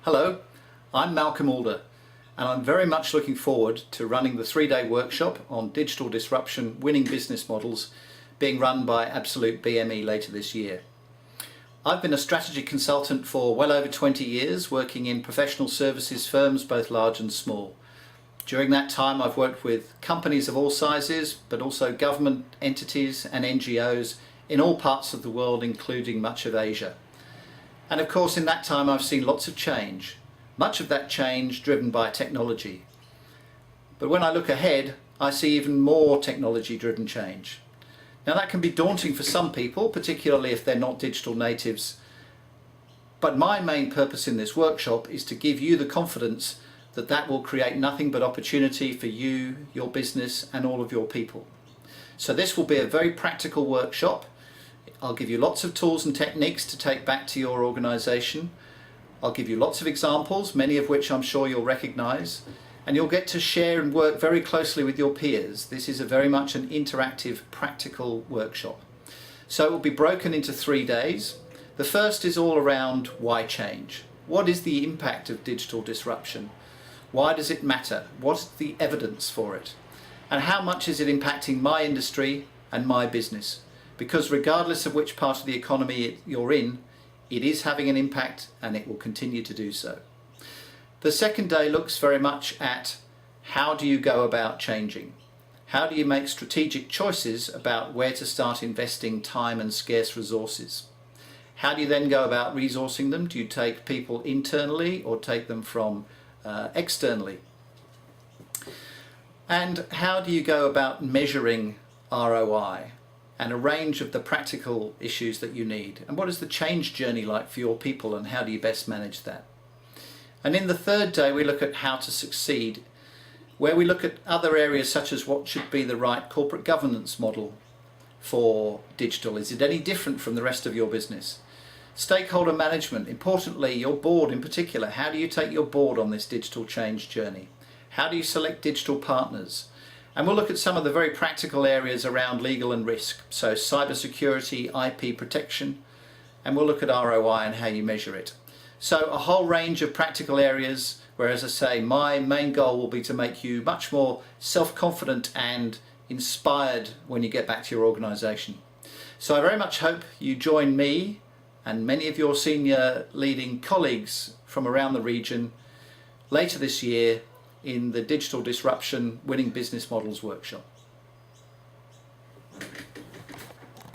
Hello, I'm Malcolm Alder, and I'm very much looking forward to running the 3-day workshop on digital disruption winning business models being run by Absolute BME later this year. I've been a strategy consultant for well over 20 years, working in professional services firms both large and small. During that time I've worked with companies of all sizes, but also government entities and NGOs in all parts of the world, including much of Asia. And of course in that time I've seen lots of change, much of that change driven by technology. But when I look ahead, I see even more technology driven change. Now that can be daunting for some people, particularly if they're not digital natives. But my main purpose in this workshop is to give you the confidence that that will create nothing but opportunity for you, your business and all of your people. So this will be a very practical workshop. I'll give you lots of tools and techniques to take back to your organisation. I'll give you lots of examples, many of which I'm sure you'll recognise, and you'll get to share and work very closely with your peers. This is very much an interactive, practical workshop. So it will be broken into 3 days. The first is all around why change. What is the impact of digital disruption? Why does it matter? What's the evidence for it? And how much is it impacting my industry and my business? Because regardless of which part of the economy you're in, it is having an impact and it will continue to do so. The second day looks very much at how do you go about changing? How do you make strategic choices about where to start investing time and scarce resources? How do you then go about resourcing them? Do you take people internally or take them from externally? And how do you go about measuring ROI? And a range of the practical issues that you need. And what is the change journey like for your people and how do you best manage that? And in the third day we look at how to succeed, where we look at other areas such as what should be the right corporate governance model for digital. Is it any different from the rest of your business? Stakeholder management, importantly your board in particular. How do you take your board on this digital change journey? How do you select digital partners? And we'll look at some of the very practical areas around legal and risk, so cybersecurity, IP protection, and we'll look at ROI and how you measure it. So a whole range of practical areas where, as I say, my main goal will be to make you much more self-confident and inspired when you get back to your organisation. So I very much hope you join me and many of your senior leading colleagues from around the region later this year in the Digital Disruption Winning Business Models workshop.